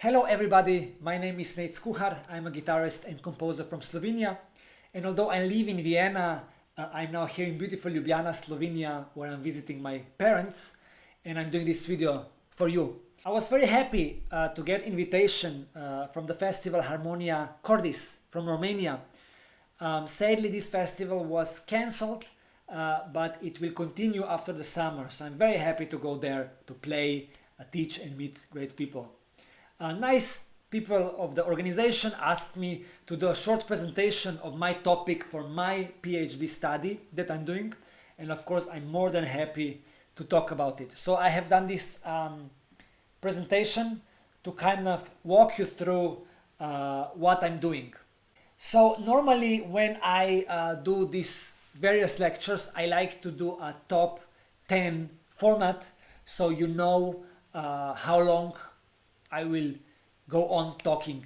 Hello everybody, my name is Nejc Kuhar. I'm a guitarist and composer from Slovenia. And although I live in Vienna, I'm now here in beautiful Ljubljana, Slovenia, where I'm visiting my parents, and I'm doing this video for you. I was very happy to get invitation from the festival Harmonia Cordis from Romania. Sadly, this festival was cancelled, but it will continue after the summer. So I'm very happy to go there to play, teach and meet great people. Nice people of the organization asked me to do a short presentation of my topic for my PhD study that I'm doing, and of course I'm more than happy to talk about it. So I have done this presentation to kind of walk you through what I'm doing. So normally when I do these various lectures, I like to do a top 10 format, so you know how long I will go on talking.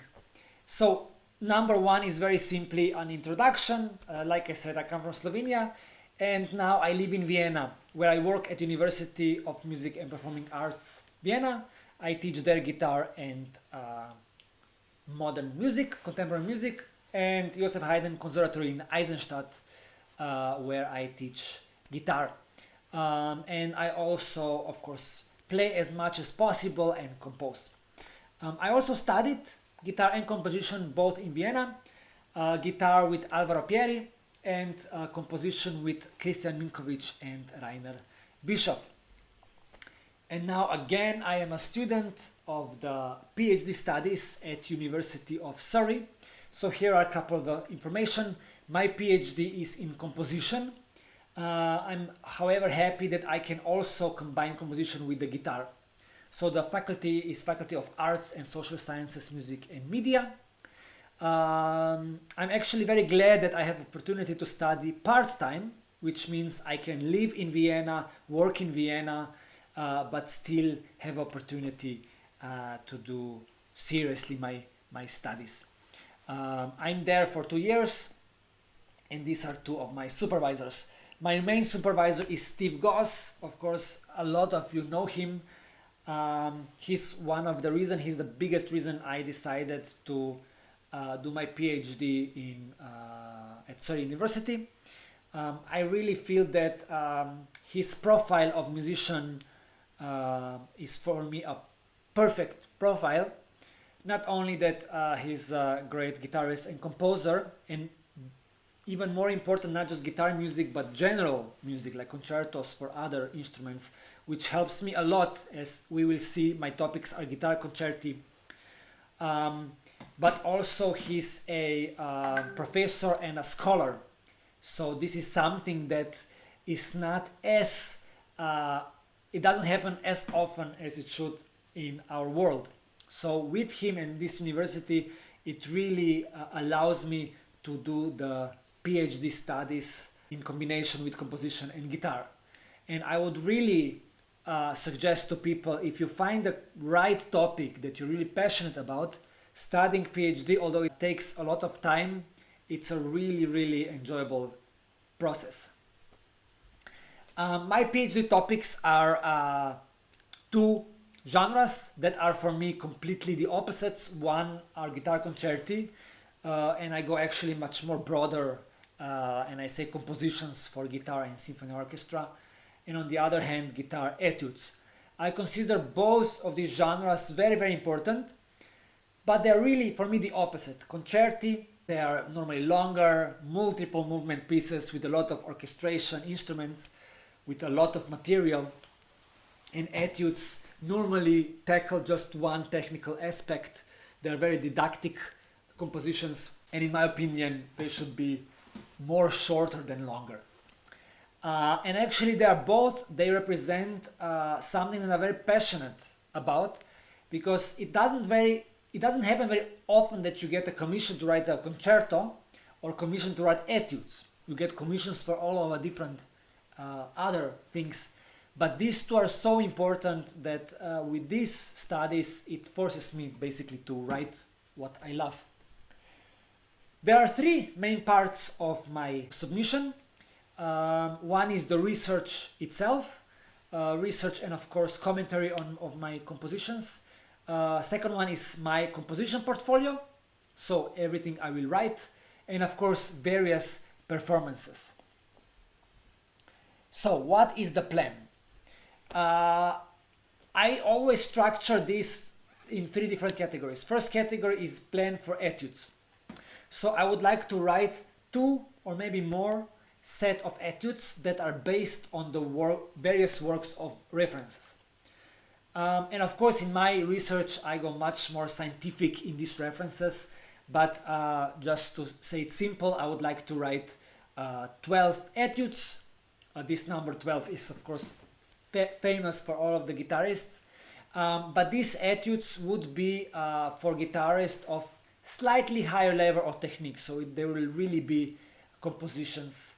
So number one is very simply an introduction. Like I said, I come from Slovenia and now I live in Vienna, where I work at University of Music and Performing Arts Vienna. I teach there guitar and modern music, contemporary music, and Joseph Haydn Conservatory in Eisenstadt, where I teach guitar. And I also, of course, play as much as possible and compose. I also studied guitar and composition both in Vienna, guitar with Alvaro Pieri and composition with Christian Minkovic and Rainer Bischoff. And now again I am a student of the PhD studies at University of Surrey. So here are a couple of the information. My PhD is in composition. I'm however happy that I can also combine composition with the guitar. So the faculty is Faculty of Arts and Social Sciences, Music and Media. I'm actually very glad that I have opportunity to study part-time, which means I can live in Vienna, work in Vienna, but still have opportunity to do seriously my studies. I'm there for 2 years, and these are two of my supervisors. My main supervisor is Steve Goss. Of course, a lot of you know him. He's one of the reasons, he's the biggest reason I decided to do my PhD at Surrey University. I really feel that his profile of musician is for me a perfect profile. Not only that he's a great guitarist and composer, and even more important, not just guitar music, but general music like concertos for other instruments, which helps me a lot. As we will see, my topics are guitar concerti. But also he's a professor and a scholar. So this is something that is not as, it doesn't happen as often as it should in our world. So with him and this university, it really allows me to do the PhD studies in combination with composition and guitar. And I would really suggest to people, if you find the right topic that you're really passionate about, studying PhD, although it takes a lot of time, it's a really enjoyable process. My PhD topics are two genres that are for me completely the opposites. One are guitar concerti, and I go actually much more broader, and I say compositions for guitar and symphony orchestra. And on the other hand, guitar etudes. I consider both of these genres very important, but they're really for me the opposite. Concerti, they are normally longer, multiple movement pieces with a lot of orchestration instruments, with a lot of material. And etudes normally tackle just one technical aspect. They're very didactic compositions, and in my opinion, they should be more shorter than longer. And actually they represent something that I'm very passionate about, because it doesn't happen very often that you get a commission to write a concerto or commission to write etudes. You get commissions for all of the different other things, but these two are so important that with these studies it forces me basically to write what I love. There are three main parts of my submission. One is the research itself, research and of course commentary of my compositions. Second one is my composition portfolio, so everything I will write, and of course various performances. So what is the plan? I always structure this in 3 different categories. First category is plan for etudes. So I would like to write 2 or maybe more set of etudes that are based on the various works of references. And of course in my research I go much more scientific in these references, but just to say it simple, I would like to write 12 etudes. This number 12 is of course famous for all of the guitarists, but these etudes would be for guitarists of slightly higher level of technique, so there will really be compositions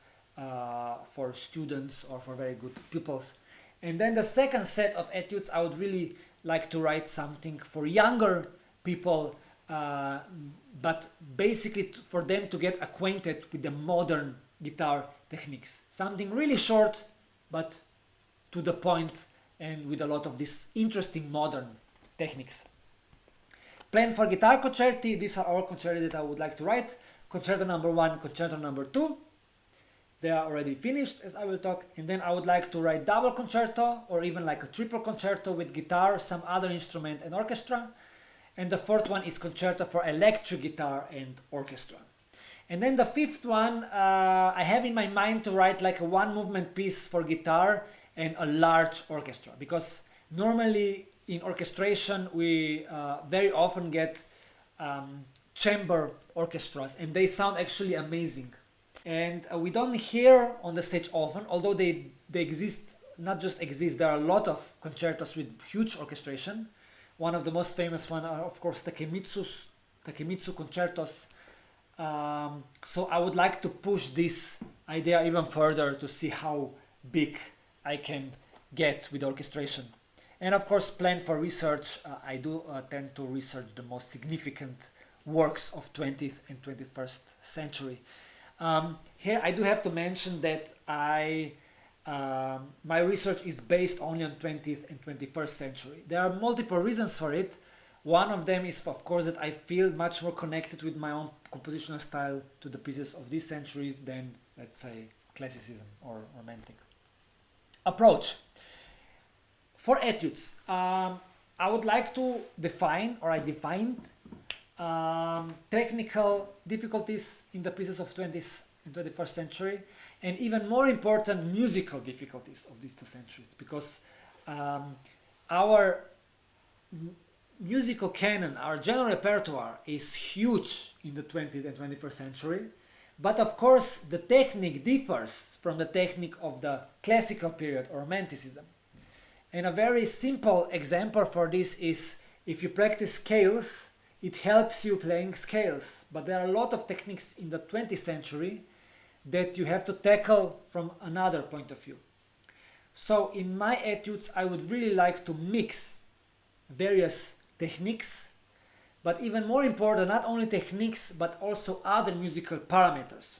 for students or for very good pupils. And then the second set of etudes, I would really like to write something for younger people, but basically for them to get acquainted with the modern guitar techniques. Something really short, but to the point and with a lot of these interesting modern techniques. Plan for guitar concerti, these are all concerti that I would like to write. Concerto number 1, concerto number 2. They are already finished, as I will talk. And then I would like to write double concerto or even like a triple concerto with guitar, some other instrument and orchestra. And the fourth one is concerto for electric guitar and orchestra. And then the fifth one, I have in my mind to write like a 1 movement piece for guitar and a large orchestra, because normally in orchestration we very often get chamber orchestras and they sound actually amazing. And we don't hear on the stage often, although they exist, not just exist, there are a lot of concertos with huge orchestration. One of the most famous one are of course Takemitsu concertos. So I would like to push this idea even further to see how big I can get with orchestration. And of course plan for research, I do tend to research the most significant works of 20th and 21st century. Here I do have to mention that my research is based only on 20th and 21st century. There are multiple reasons for it. One of them is of course that I feel much more connected with my own compositional style to the pieces of these centuries than, let's say, classicism or romantic approach. For etudes, I would like to define, or I defined, technical difficulties in the pieces of 20th and 21st century, and even more important, musical difficulties of these 2 centuries, because our musical canon, our general repertoire is huge in the 20th and 21st century, but of course the technique differs from the technique of the classical period or romanticism. And a very simple example for this is if you practice scales, it helps you playing scales, but there are a lot of techniques in the 20th century that you have to tackle from another point of view. So in my etudes I would really like to mix various techniques, but even more important, not only techniques but also other musical parameters.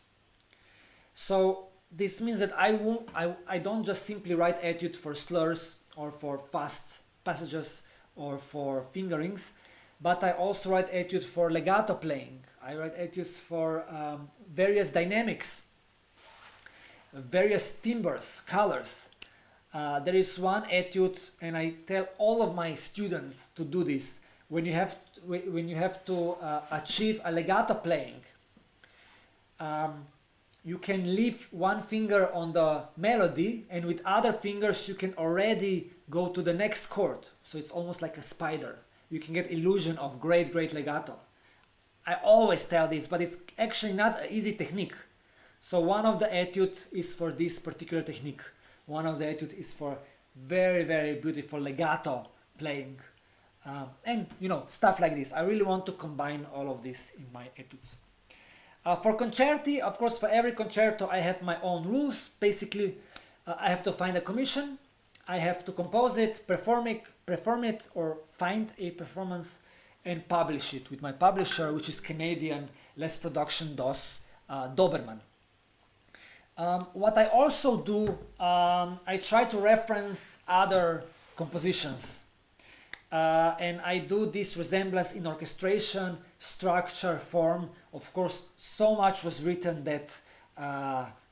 So this means that I don't just simply write etude for slurs or for fast passages or for fingerings, but I also write etudes for legato playing. I write etudes for various dynamics, various timbres, colors. There is one etude, and I tell all of my students to do this. When you have to achieve a legato playing, you can leave one finger on the melody, and with other fingers you can already go to the next chord. So it's almost like a spider. You can get illusion of great legato. I always tell this, but it's actually not an easy technique. So one of the etudes is for this particular technique. One of the etudes is for very beautiful legato playing. And stuff like this. I really want to combine all of this in my etudes. For concerti, of course, for every concerto I have my own rules. Basically, I have to find a commission. I have to compose it, perform it, or find a performance and publish it with my publisher, which is Canadian Les Production DOS Doberman. What I also do, I try to reference other compositions. and I do this resemblance in orchestration, structure, form. Of course, so much was written that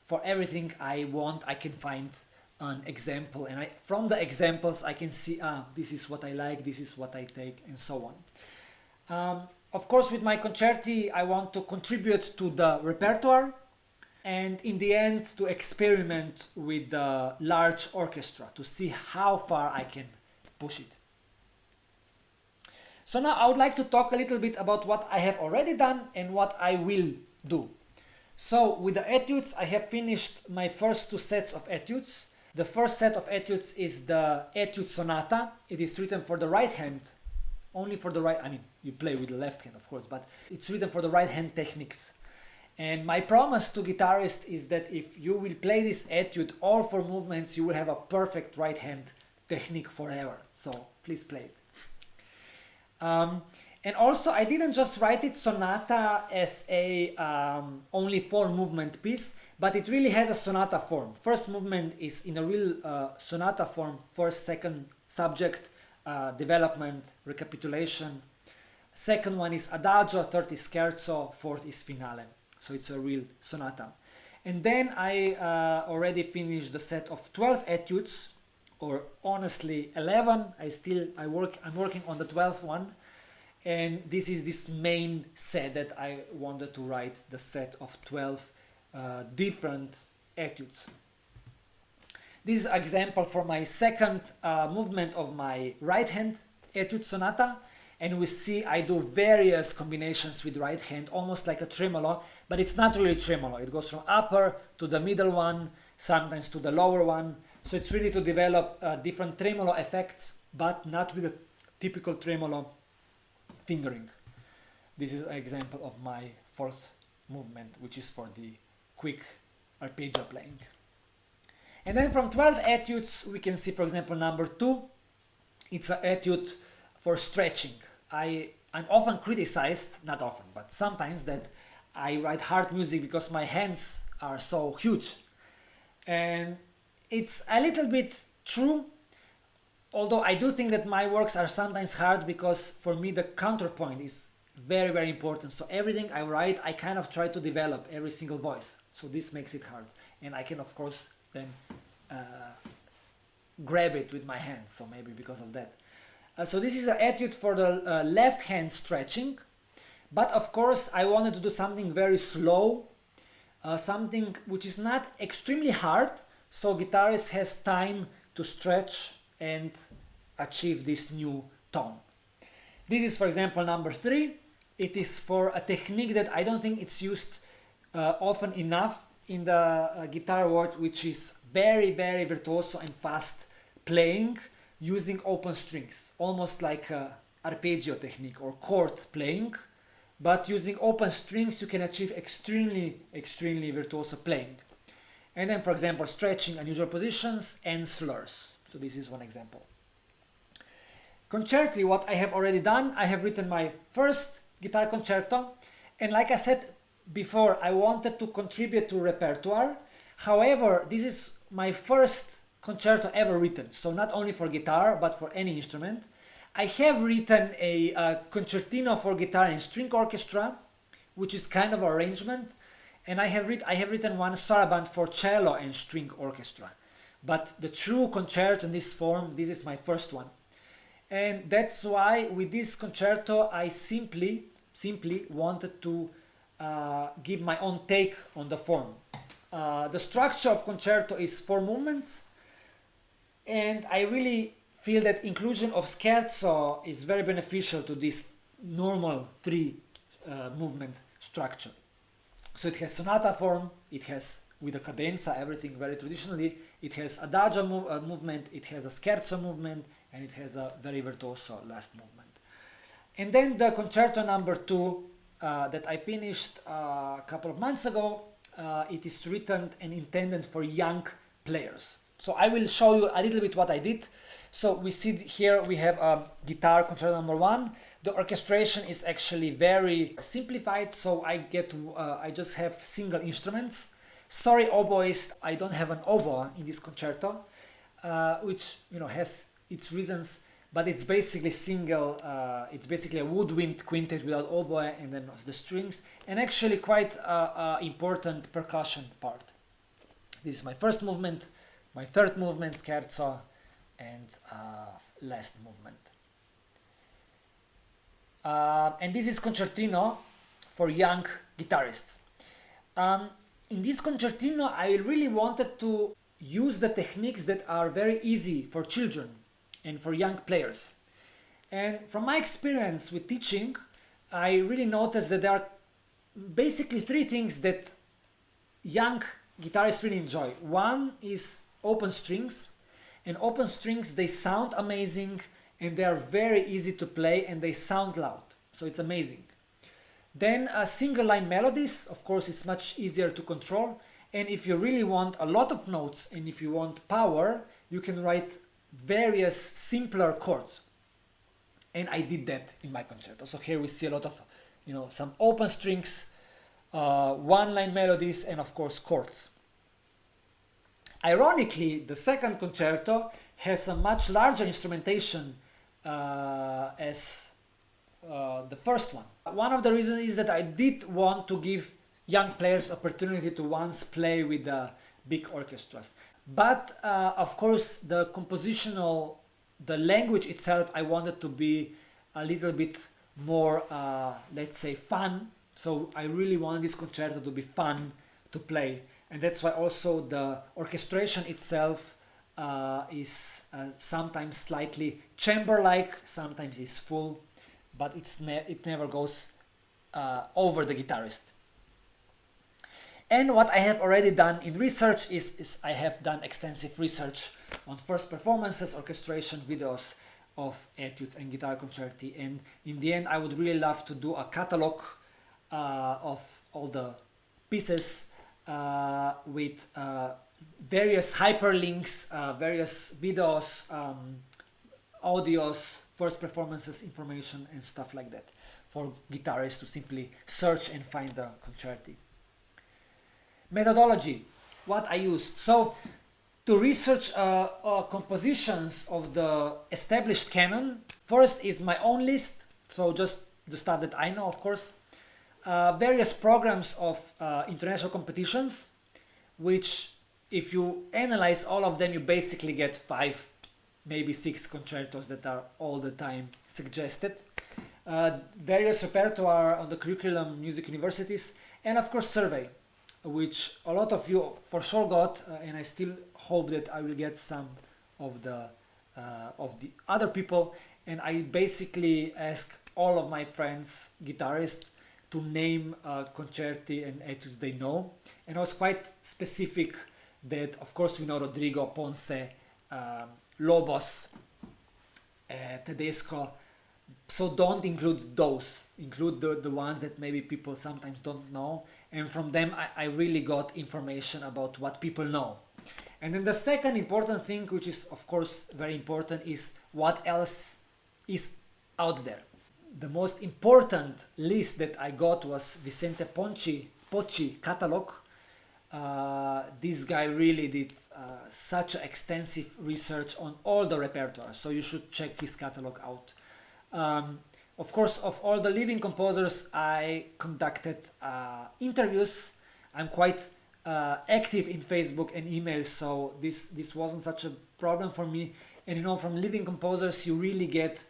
for everything I want, I can find an example, and from the examples I can see, this is what I like, this is what I take, and so on. Of course, with my concerti, I want to contribute to the repertoire, and in the end, to experiment with the large orchestra to see how far I can push it. So now I would like to talk a little bit about what I have already done and what I will do. So with the etudes, I have finished my first 2 sets of etudes. The first set of etudes is the Etude Sonata. It is written for the right hand, only for the right, I mean, you play with the left hand, of course, but it's written for the right hand techniques. And my promise to guitarists is that if you will play this etude, all 4 movements, you will have a perfect right hand technique forever. So please play it. And also, I didn't just write it sonata as a only 4 movement piece, but it really has a sonata form. First movement is in a real sonata form, first, second, subject, development, recapitulation. Second one is adagio, third is scherzo, fourth is finale. So it's a real sonata. And then I already finished the set of 12 etudes, or honestly 11. I'm working on the 12th one. And this is this main set that I wanted to write, the set of 12 different etudes. This is an example for my second movement of my right hand etude sonata. And we see I do various combinations with right hand, almost like a tremolo, but it's not really tremolo. It goes from upper to the middle one, sometimes to the lower one. So it's really to develop different tremolo effects, but not with a typical tremolo fingering. This is an example of my 4th movement, which is for the quick arpeggio playing. And then from 12 etudes, we can see, for example, number 2. It's an etude for stretching. I'm often criticized, not often, but sometimes, that I write hard music because my hands are so huge. And it's a little bit true, although I do think that my works are sometimes hard because for me the counterpoint is very, very important. So everything I write, I kind of try to develop every single voice. So this makes it hard. And I can, of course, then grab it with my hands, so maybe because of that. So this is an etude for the left hand stretching, but of course I wanted to do something very slow, something which is not extremely hard, so guitarist has time to stretch and achieve this new tone. This is, for example, number 3. It is for a technique that I don't think it's used often enough in the guitar world, which is very, very virtuoso and fast playing using open strings, almost like arpeggio technique or chord playing, but using open strings you can achieve extremely, extremely virtuoso playing. And then, for example, stretching unusual positions and slurs. So this is one example. Concerti, what I have already done, I have written my first guitar concerto, and like I said before, I wanted to contribute to repertoire. However, this is my first concerto ever written, so not only for guitar but for any instrument. I have written a concertino for guitar and string orchestra, which is kind of arrangement, and I have written one saraband for cello and string orchestra. But the true concerto in this form, this is my first one, and that's why with this concerto I simply wanted to give my own take on the form. The structure of concerto is 4 movements. And I really feel that inclusion of scherzo is very beneficial to this normal 3 movement structure. So it has sonata form, it has with a cadenza, everything very traditionally, it has adagio movement, it has a scherzo movement, and it has a very virtuoso last movement. And then the concerto number 2 that I finished a couple of months ago, it is written and intended for young players. So I will show you a little bit what I did. So we see here we have a guitar concerto number 1. The orchestration is actually very simplified, so I just have single instruments. Sorry, oboist, I don't have an oboe in this concerto, which has its reasons. but it's basically single, it's basically a woodwind quintet without oboe and then the strings, and actually quite important percussion part. This is my first movement, my third movement, scherzo, and last movement. And this is concertino for young guitarists. In this concertino, I really wanted to use the techniques that are very easy for children and for young players. And from my experience with teaching, I really noticed that there are basically three things that young guitarists really enjoy. One is open strings, and open strings, they sound amazing and they are very easy to play and they sound loud, so it's amazing. Then single line melodies, of course it's much easier to control, and if you really want a lot of notes and if you want power, you can write various simpler chords. And I did that in my concerto. So here we see a lot of, some open strings, one line melodies, and of course chords. Ironically, the second concerto has a much larger instrumentation as the first one. One of the reasons is that I did want to give young players opportunity to once play with the big orchestras. But of course, the compositional, the language itself, I wanted to be a little bit more, let's say, fun. So I really wanted this concerto to be fun to play. And that's why also the orchestration itself is sometimes slightly chamber-like, sometimes is full, but it never goes over the guitarist. And what I have already done in research is I have done extensive research on first performances, orchestration videos of etudes and guitar concerti. And in the end, I would really love to do a catalog of all the pieces with various hyperlinks, various videos, audios, first performances information and stuff like that for guitarists to simply search and find the concerti. Methodology, what I used. So to research compositions of the established canon, first is my own list, so just the stuff that I know, of course. Various programs of international competitions, which if you analyze all of them, you basically get 5, maybe 6 concertos that are all the time suggested. Various repertoire on the curriculum, music universities, and of course survey, which a lot of you for sure got, and I still hope that I will get some of the other people. And I basically ask all of my friends, guitarists, to name concerti and etudes they know. And I was quite specific that, of course, we know Rodrigo, Ponce, Lobos, Tedesco. So don't include those. Include the ones that maybe people sometimes don't know. And from them, I really got information about what people know. And then the second important thing, which is, of course, very important, is what else is out there. The most important list that I got was Vicente Pocci catalog. This guy really did such extensive research on all the repertoire, so you should check his catalog out. Of course, of all the living composers, I conducted interviews. I'm quite active in Facebook and email, so this wasn't such a problem for me. And from living composers, you really get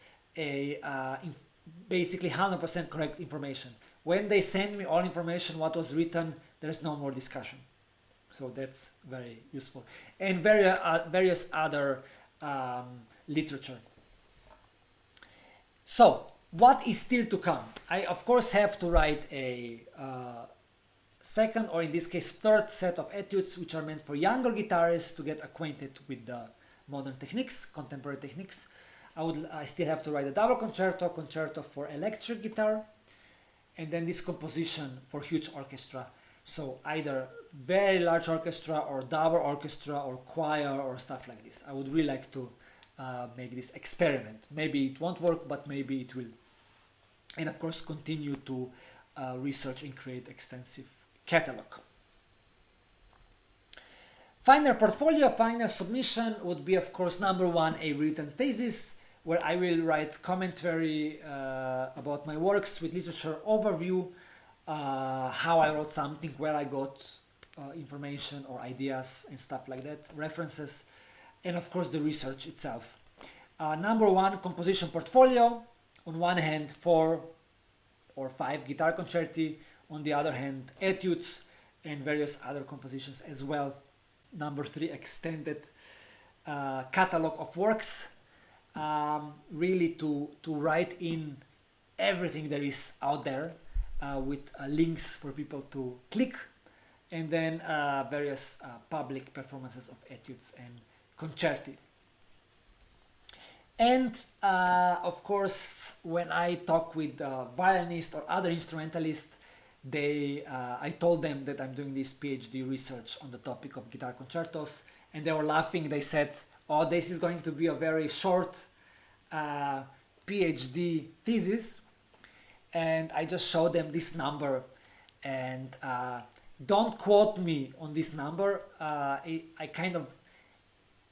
basically 100% correct information. When they send me all information, what was written, there's no more discussion. So that's very useful. And various other literature. So, what is still to come? I, of course, have to write a second, or in this case, third set of etudes, which are meant for younger guitarists to get acquainted with the modern techniques, contemporary techniques. I still have to write a double concerto for electric guitar, and then this composition for huge orchestra. So either very large orchestra or double orchestra or choir or stuff like this. I would really like to make this experiment. Maybe it won't work, but maybe it will. And of course, continue to research and create extensive catalog. Final portfolio, final submission would be, of course, number 1, a written thesis, where I will write commentary about my works with literature overview, how I wrote something, where I got information or ideas and stuff like that, references, and of course the research itself. Number one, composition portfolio. On one hand, 4 or 5 guitar concerti, on the other hand, etudes and various other compositions as well. Number 3, extended catalog of works, really to write in everything there is out there, with links for people to click, and then various public performances of etudes and concerti. And of course, when I talk with violinists or other instrumentalists, I told them that I'm doing this PhD research on the topic of guitar concertos, and they were laughing. They said, "Oh, this is going to be a very short PhD thesis," and I just showed them this number, and don't quote me on this number. I kind of,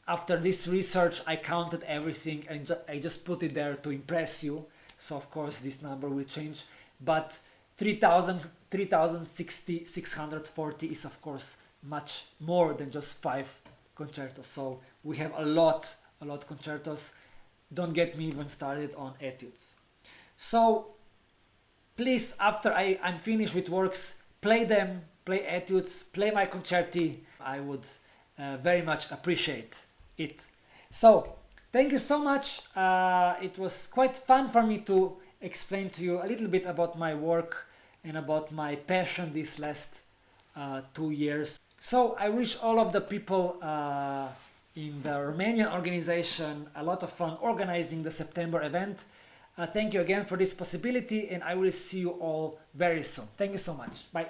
after this research, I counted everything and I just put it there to impress you. So of course this number will change, but 3,640 is of course much more than just 5 concertos. So we have a lot concertos. Don't get me even started on etudes. So please, after I'm finished with works, play them, play etudes, play my concerti. I would very much appreciate it. So thank you so much. It was quite fun for me to explain to you a little bit about my work and about my passion these last 2 years. So I wish all of the people in the Romanian organization a lot of fun organizing the September event. Thank you again for this possibility, and I will see you all very soon. Thank you so much. Bye.